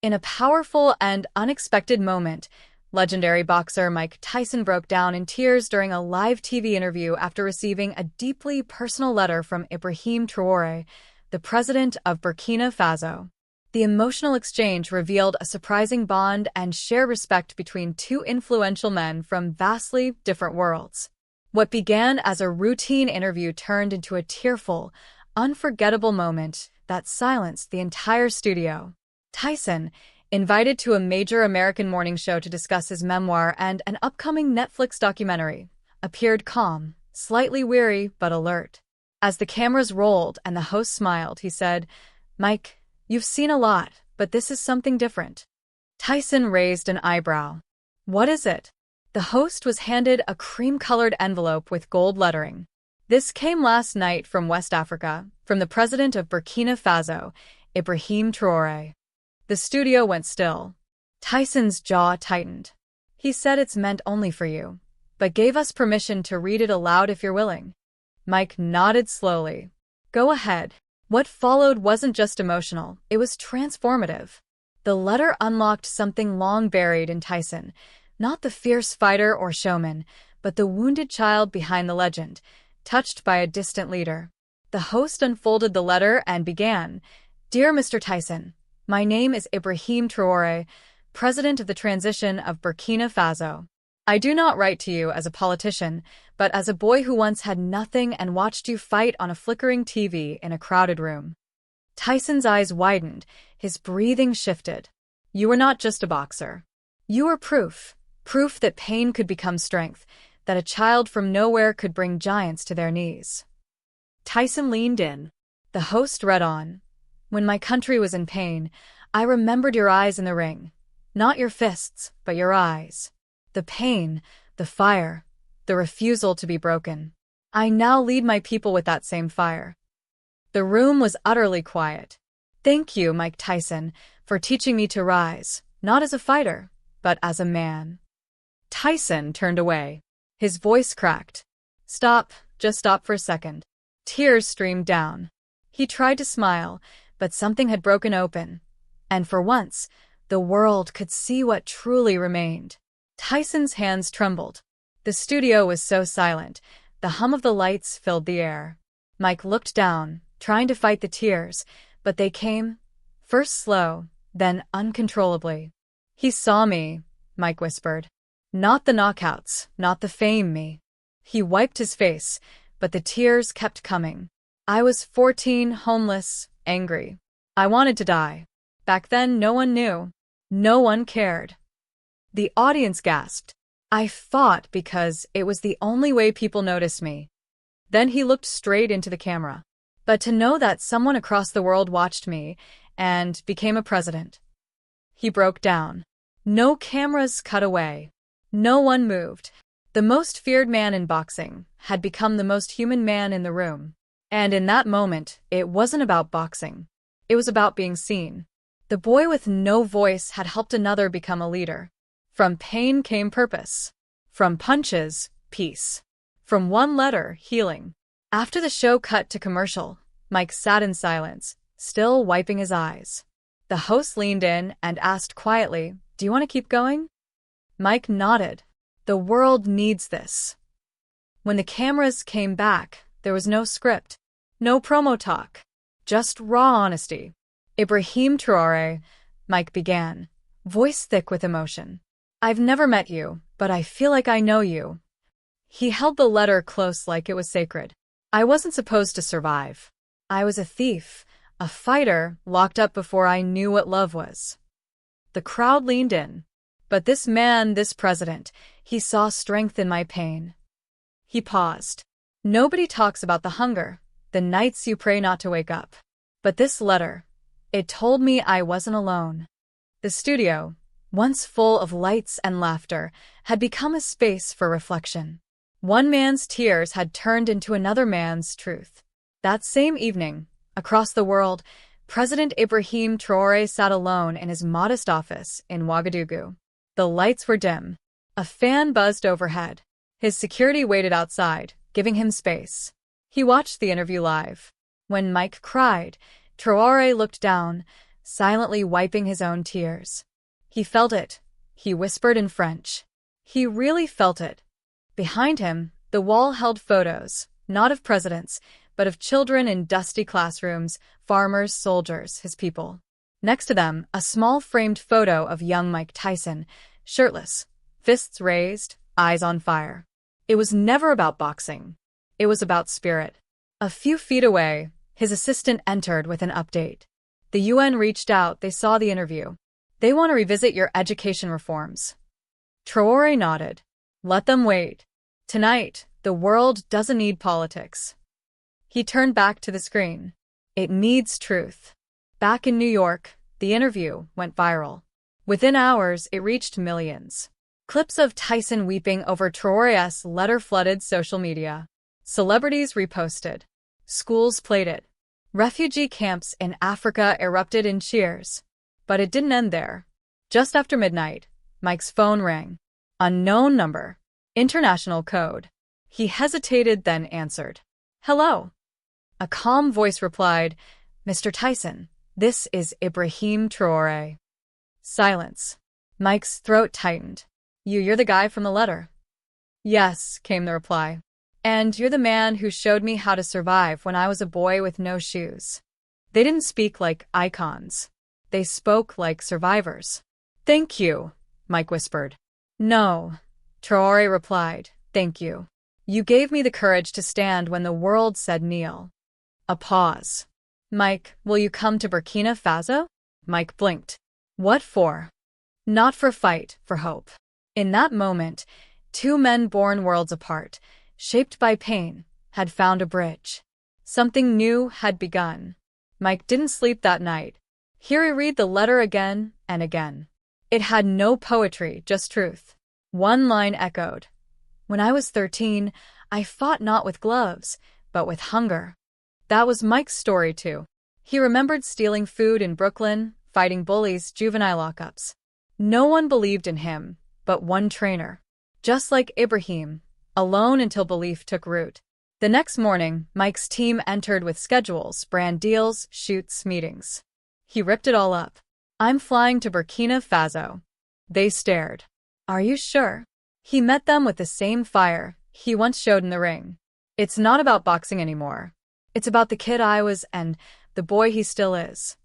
In a powerful and unexpected moment, legendary boxer Mike Tyson broke down in tears during a live TV interview after receiving a deeply personal letter from Ibrahim Traoré, the president of Burkina Faso. The emotional exchange revealed a surprising bond and shared respect between two influential men from vastly different worlds. What began as a routine interview turned into a tearful, unforgettable moment that silenced the entire studio. Tyson, invited to a major American morning show to discuss his memoir and an upcoming Netflix documentary, appeared calm, slightly weary but alert. As the cameras rolled and the host smiled, he said, "Mike, you've seen a lot, but this is something different." Tyson raised an eyebrow. "What is it?" The host was handed a cream-colored envelope with gold lettering. "This came last night from West Africa, from the president of Burkina Faso, Ibrahim Traoré." The studio went still. Tyson's jaw tightened. "He said it's meant only for you, but gave us permission to read it aloud if you're willing." Mike nodded slowly. "Go ahead." What followed wasn't just emotional, it was transformative. The letter unlocked something long buried in Tyson, not the fierce fighter or showman, but the wounded child behind the legend, touched by a distant leader. The host unfolded the letter and began, "Dear Mr. Tyson, my name is Ibrahim Traoré, President of the Transition of Burkina Faso. I do not write to you as a politician, but as a boy who once had nothing and watched you fight on a flickering TV in a crowded room." Tyson's eyes widened, his breathing shifted. "You were not just a boxer. You were proof that pain could become strength, that a child from nowhere could bring giants to their knees." Tyson leaned in. The host read on. "When my country was in pain, I remembered your eyes in the ring. Not your fists, but your eyes. The pain, the fire, the refusal to be broken. I now lead my people with that same fire." The room was utterly quiet. "Thank you, Mike Tyson, for teaching me to rise, not as a fighter, but as a man." Tyson turned away. His voice cracked. "Stop, just stop for a second." Tears streamed down. He tried to smile, but something had broken open, and for once, the world could see what truly remained. Tyson's hands trembled. The studio was so silent, the hum of the lights filled the air. Mike looked down, trying to fight the tears, but they came, first slow, then uncontrollably. "He saw me," Mike whispered. "Not the knockouts, not the fame, me." He wiped his face, but the tears kept coming. "I was 14, homeless, angry. I wanted to die. Back then, no one knew. No one cared." The audience gasped. "I fought because it was the only way people noticed me." Then he looked straight into the camera. "But to know that someone across the world watched me and became a president." He broke down. No cameras cut away. No one moved. The most feared man in boxing had become the most human man in the room. And in that moment, it wasn't about boxing. It was about being seen. The boy with no voice had helped another become a leader. From pain came purpose. From punches, peace. From one letter, healing. After the show cut to commercial, Mike sat in silence, still wiping his eyes. The host leaned in and asked quietly, "Do you want to keep going?" Mike nodded. "The world needs this." When the cameras came back, there was no script, no promo talk, just raw honesty. "Ibrahim Traoré," Mike began, voice thick with emotion. "I've never met you, but I feel like I know you." He held the letter close like it was sacred. "I wasn't supposed to survive. I was a thief, a fighter, locked up before I knew what love was." The crowd leaned in. "But this man, this president, he saw strength in my pain." He paused. "Nobody talks about the hunger, the nights you pray not to wake up. But this letter, it told me I wasn't alone." The studio, once full of lights and laughter, had become a space for reflection. One man's tears had turned into another man's truth. That same evening, across the world, President Ibrahim Traoré sat alone in his modest office in Ouagadougou. The lights were dim. A fan buzzed overhead. His security waited outside, giving him space. He watched the interview live. When Mike cried, Traoré looked down, silently wiping his own tears. He felt it, he whispered in French. He really felt it. Behind him, the wall held photos, not of presidents, but of children in dusty classrooms, farmers, soldiers, his people. Next to them, a small framed photo of young Mike Tyson, shirtless, fists raised, eyes on fire. It was never about boxing. It was about spirit. A few feet away, his assistant entered with an update. The UN reached out, they saw the interview. They want to revisit your education reforms. Traoré nodded. Let them wait. Tonight, the world doesn't need politics. He turned back to the screen. It needs truth. Back in New York, the interview went viral. Within hours, it reached millions. Clips of Tyson weeping over Traoré's letter flooded social media. Celebrities reposted. Schools played it. Refugee camps in Africa erupted in cheers. But it didn't end there. Just after midnight, Mike's phone rang. Unknown number. International code. He hesitated, then answered. Hello. A calm voice replied, Mr. Tyson, this is Ibrahim Traoré. Silence. Mike's throat tightened. You're the guy from the letter? Yes, came the reply. And you're the man who showed me how to survive when I was a boy with no shoes. They didn't speak like icons. They spoke like survivors. Thank you, Mike whispered. No, Traoré replied, thank you. You gave me the courage to stand when the world said kneel. A pause. Mike, will you come to Burkina Faso? Mike blinked. What for? Not for fight, for hope. In that moment, two men born worlds apart, shaped by pain, had found a bridge. Something new had begun. Mike didn't sleep that night. He reread the letter again and again. It had no poetry, just truth. One line echoed. When I was 13, I fought not with gloves, but with hunger. That was Mike's story, too. He remembered stealing food in Brooklyn, fighting bullies, juvenile lockups. No one believed in him, but one trainer. Just like Ibrahim, alone until belief took root. The next morning, Mike's team entered with schedules, brand deals, shoots, meetings. He ripped it all up. I'm flying to Burkina Faso. They stared. Are you sure? He met them with the same fire he once showed in the ring. It's not about boxing anymore. It's about the kid I was and the boy he still is.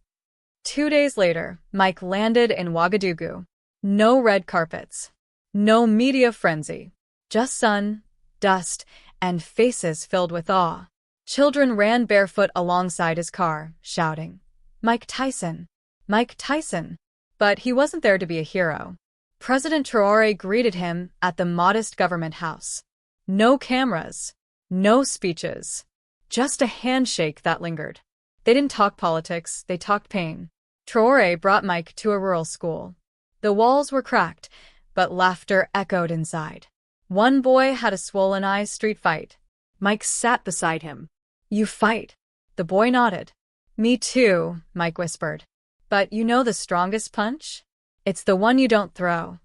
2 days later, Mike landed in Ouagadougou. No red carpets. No media frenzy. Just sun, dust, and faces filled with awe. Children ran barefoot alongside his car, shouting, Mike Tyson! Mike Tyson! But he wasn't there to be a hero. President Traoré greeted him at the modest government house. No cameras. No speeches. Just a handshake that lingered. They didn't talk politics, they talked pain. Traoré brought Mike to a rural school. The walls were cracked, but laughter echoed inside. One boy had a swollen eye street fight. Mike sat beside him. You fight? The boy nodded. Me too, Mike whispered. But you know the strongest punch? It's the one you don't throw.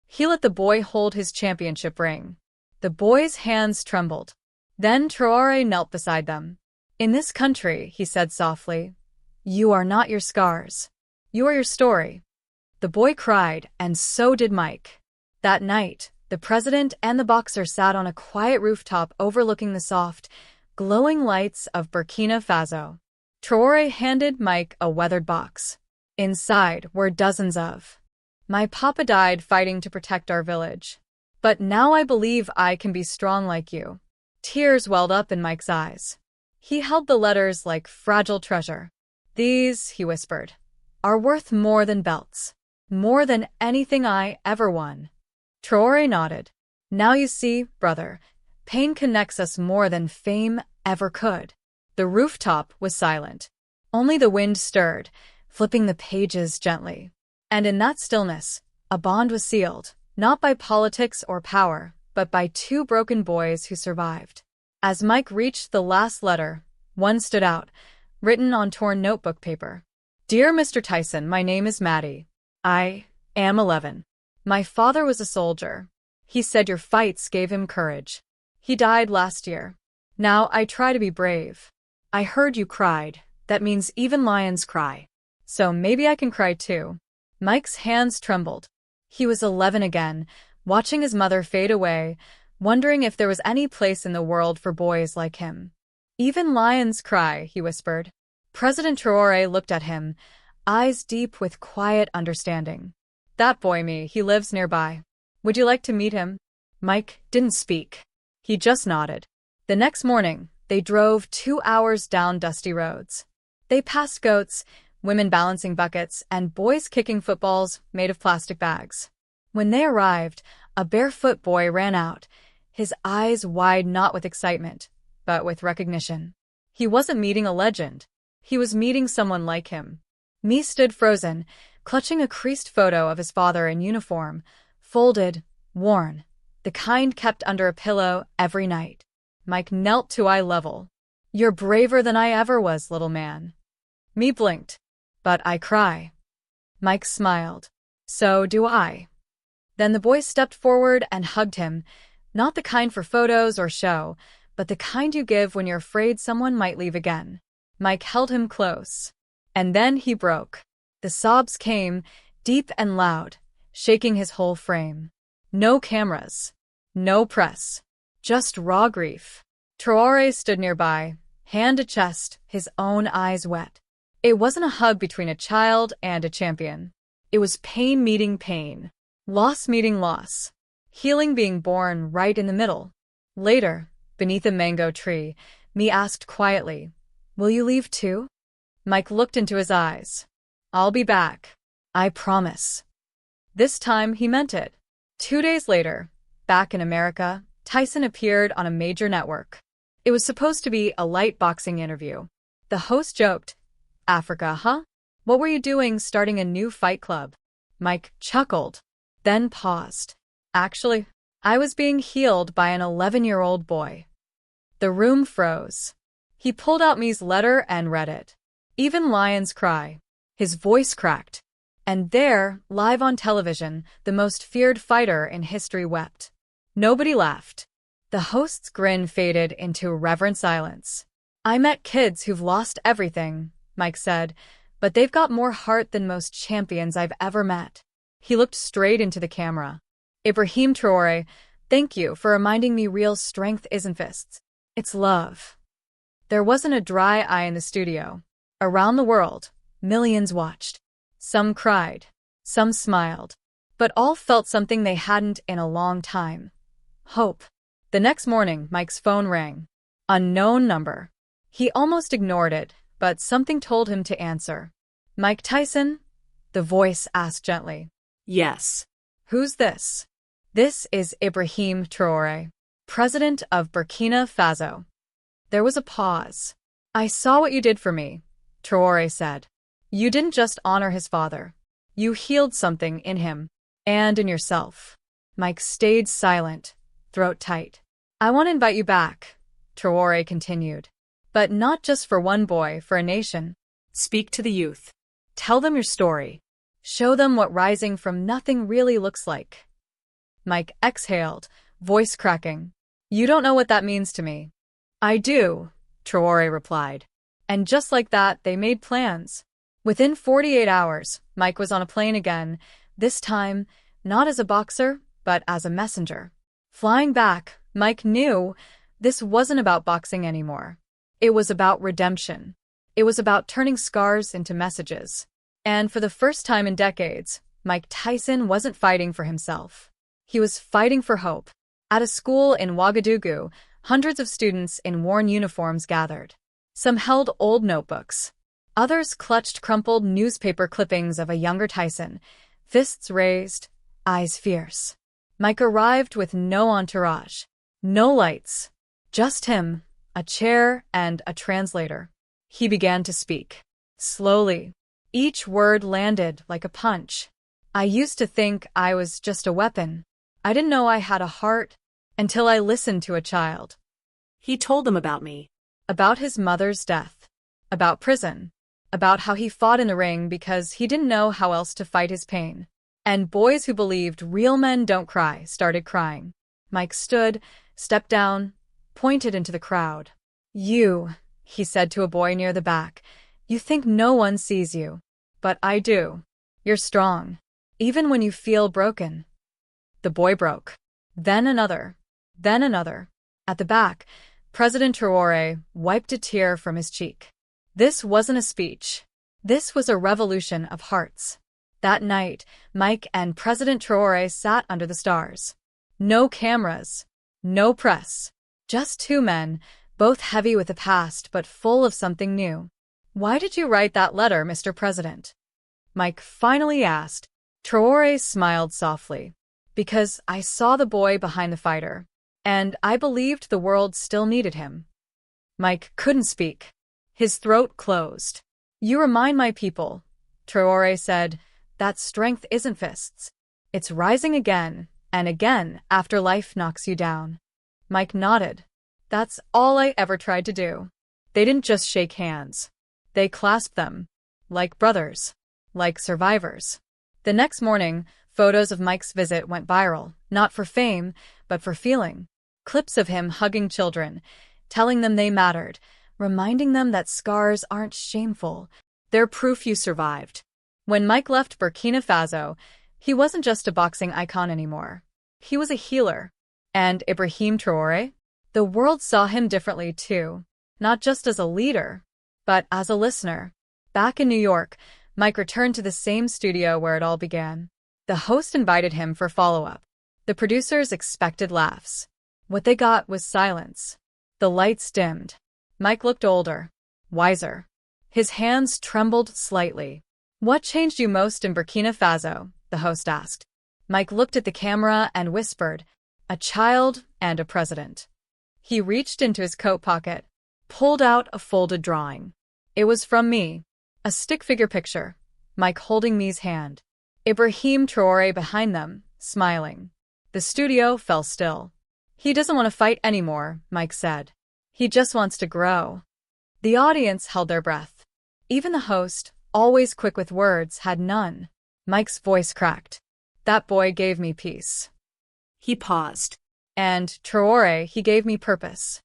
He let the boy hold his championship ring. The boy's hands trembled. Then Traoré knelt beside them. In this country, he said softly, you are not your scars. You are your story. The boy cried, and so did Mike. That night, the president and the boxer sat on a quiet rooftop overlooking the soft, glowing lights of Burkina Faso. Traoré handed Mike a weathered box. Inside were dozens of. My papa died fighting to protect our village. But now I believe I can be strong like you. Tears welled up in Mike's eyes. He held the letters like fragile treasure. These, he whispered, are worth more than belts. More than anything I ever won. Traoré nodded. Now you see, brother, pain connects us more than fame ever could. The rooftop was silent. Only the wind stirred, flipping the pages gently. And in that stillness, a bond was sealed, not by politics or power, but by two broken boys who survived. As Mike reached the last letter, one stood out, written on torn notebook paper. Dear Mr. Tyson, my name is Maddie. I am 11. My father was a soldier. He said your fights gave him courage. He died last year. Now I try to be brave. I heard you cried. That means even lions cry. so maybe I can cry too. Mike's hands trembled. He was 11 again, watching his mother fade away, wondering if there was any place in the world for boys like him. Even lions cry, he whispered. President Traoré looked at him, eyes deep with quiet understanding. That boy me, he lives nearby. Would you like to meet him? Mike didn't speak. He just nodded. The next morning, they drove 2 hours down dusty roads. They passed goats, women balancing buckets, and boys kicking footballs made of plastic bags. When they arrived, a barefoot boy ran out, his eyes wide not with excitement, but with recognition. He wasn't meeting a legend. He was meeting someone like him. Me stood frozen, clutching a creased photo of his father in uniform, folded, worn, the kind kept under a pillow every night. Mike knelt to eye level. You're braver than I ever was, little man. Me blinked. But I cry. Mike smiled. So do I. Then the boy stepped forward and hugged him, not the kind for photos or show, but the kind you give when you're afraid someone might leave again. Mike held him close. And then he broke. The sobs came, deep and loud, shaking his whole frame. No cameras. No press. Just raw grief. Traoré stood nearby, hand to chest, his own eyes wet. It wasn't a hug between a child and a champion. It was pain meeting pain. Loss meeting loss. Healing being born right in the middle. Later, beneath a mango tree, me asked quietly, Will you leave too? Mike looked into his eyes. I'll be back. I promise. This time he meant it. 2 days later, back in America, Tyson appeared on a major network. It was supposed to be a light boxing interview. The host joked, Africa, huh? What were you doing starting a new fight club? Mike chuckled, then paused. Actually, I was being healed by an 11-year-old boy. The room froze. He pulled out me's letter and read it. Even lions cry. His voice cracked. And there, live on television, the most feared fighter in history wept. Nobody laughed. The host's grin faded into reverent silence. I met kids who've lost everything, Mike said, but they've got more heart than most champions I've ever met. He looked straight into the camera. Ibrahim Traoré, thank you for reminding me real strength isn't fists. It's love. There wasn't a dry eye in the studio. Around the world, millions watched. Some cried, some smiled, but all felt something they hadn't in a long time. Hope. The next morning, Mike's phone rang. Unknown number. He almost ignored it, but something told him to answer. Mike Tyson? The voice asked gently. Yes. Who's this? This is Ibrahim Traoré, president of Burkina Faso. There was a pause. I saw what you did for me, Traoré said. You didn't just honor his father. You healed something in him, and in yourself. Mike stayed silent, throat tight. I want to invite you back, Traoré continued. But not just for one boy, for a nation. Speak to the youth. Tell them your story. Show them what rising from nothing really looks like. Mike exhaled, voice cracking. You don't know what that means to me. I do, Traoré replied. And just like that, they made plans. Within 48 hours, Mike was on a plane again, this time, not as a boxer, but as a messenger. Flying back, Mike knew this wasn't about boxing anymore. It was about redemption. It was about turning scars into messages. And for the first time in decades, Mike Tyson wasn't fighting for himself. He was fighting for hope. At a school in Ouagadougou, hundreds of students in worn uniforms gathered. Some held old notebooks. Others clutched crumpled newspaper clippings of a younger Tyson, fists raised, eyes fierce. Mike arrived with no entourage, no lights, just him, a chair, and a translator. He began to speak. Slowly. Each word landed like a punch. I used to think I was just a weapon. I didn't know I had a heart until I listened to a child. He told them about me. About his mother's death. About prison. About how he fought in the ring because he didn't know how else to fight his pain. And boys who believed real men don't cry started crying. Mike stood, stepped down, pointed into the crowd. You, he said to a boy near the back, you think no one sees you. But I do. You're strong. Even when you feel broken. The boy broke. Then another. Then another. At the back, President Traoré wiped a tear from his cheek. This wasn't a speech. This was a revolution of hearts. That night, Mike and President Traoré sat under the stars. No cameras. No press. Just two men, both heavy with the past but full of something new. "Why did you write that letter, Mr. President?" Mike finally asked. Traoré smiled softly. "Because I saw the boy behind the fighter, and I believed the world still needed him." Mike couldn't speak. His throat closed. "You remind my people," Traoré said, "that strength isn't fists. It's rising again and again after life knocks you down." Mike nodded. "That's all I ever tried to do." They didn't just shake hands. They clasped them. Like brothers. Like survivors. The next morning, photos of Mike's visit went viral, not for fame, but for feeling. Clips of him hugging children, telling them they mattered, reminding them that scars aren't shameful. They're proof you survived. When Mike left Burkina Faso, he wasn't just a boxing icon anymore. He was a healer. And Ibrahim Traoré? The world saw him differently too. Not just as a leader, but as a listener. Back in New York, Mike returned to the same studio where it all began. The host invited him for follow-up. The producers expected laughs. What they got was silence. The lights dimmed. Mike looked older, wiser. His hands trembled slightly. "What changed you most in Burkina Faso?" the host asked. Mike looked at the camera and whispered, "A child and a president." He reached into his coat pocket, pulled out a folded drawing. It was from me. A stick figure picture. Mike holding me's hand. Ibrahim Traoré behind them, smiling. The studio fell still. "He doesn't want to fight anymore," Mike said. "He just wants to grow." The audience held their breath. Even the host, always quick with words, had none. Mike's voice cracked. "That boy gave me peace." He paused. "And Traoré, he gave me purpose."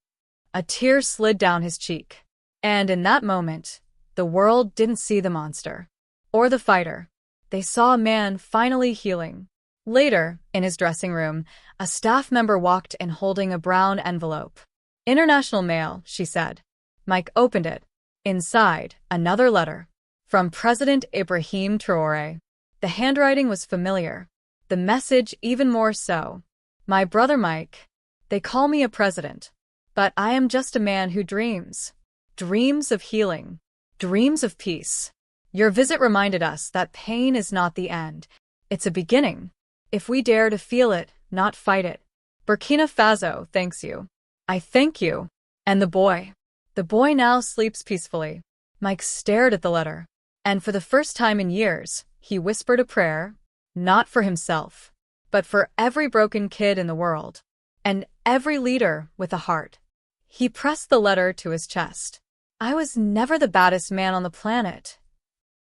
A tear slid down his cheek. And in that moment, the world didn't see the monster. Or the fighter. They saw a man finally healing. Later, in his dressing room, a staff member walked in holding a brown envelope. "International mail," she said. Mike opened it. Inside, another letter. From President Ibrahim Traoré. The handwriting was familiar. The message even more so. "My brother Mike. They call me a president. But I am just a man who dreams. Dreams of healing. Dreams of peace. Your visit reminded us that pain is not the end. It's a beginning. If we dare to feel it, not fight it. Burkina Faso thanks you. I thank you." And the boy. The boy now sleeps peacefully. Mike stared at the letter. And for the first time in years, he whispered a prayer. Not for himself, but for every broken kid in the world. And every leader with a heart. He pressed the letter to his chest. "I was never the baddest man on the planet,"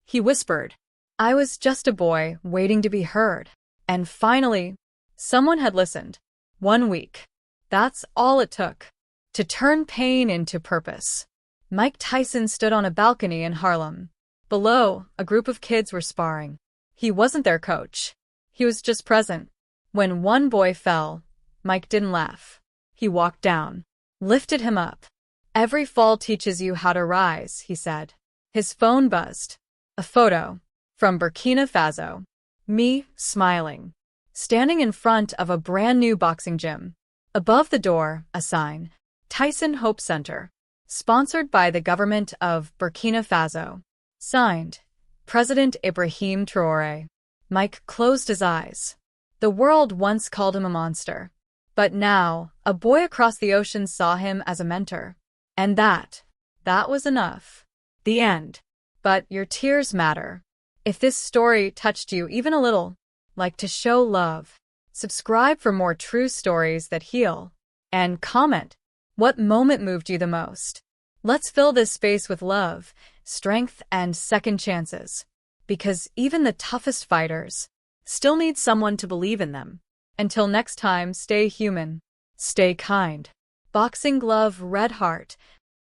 he whispered. "I was just a boy waiting to be heard." And finally, someone had listened. 1 week. That's all it took. To turn pain into purpose. Mike Tyson stood on a balcony in Harlem. Below, a group of kids were sparring. He wasn't their coach. He was just present. When one boy fell, Mike didn't laugh. He walked down. Lifted him up. "Every fall teaches you how to rise," he said. His phone buzzed. A photo. From Burkina Faso. Me, smiling. Standing in front of a brand new boxing gym. Above the door, a sign. Tyson Hope Center. Sponsored by the government of Burkina Faso. Signed. President Ibrahim Traoré. Mike closed his eyes. The world once called him a monster. But now, a boy across the ocean saw him as a mentor. And that was enough. The end. But your tears matter. If this story touched you even a little, like to show love, subscribe for more true stories that heal. And comment, what moment moved you the most? Let's fill this space with love, strength, and second chances. Because even the toughest fighters still need someone to believe in them. Until next time, stay human. Stay kind. Boxing glove, red heart,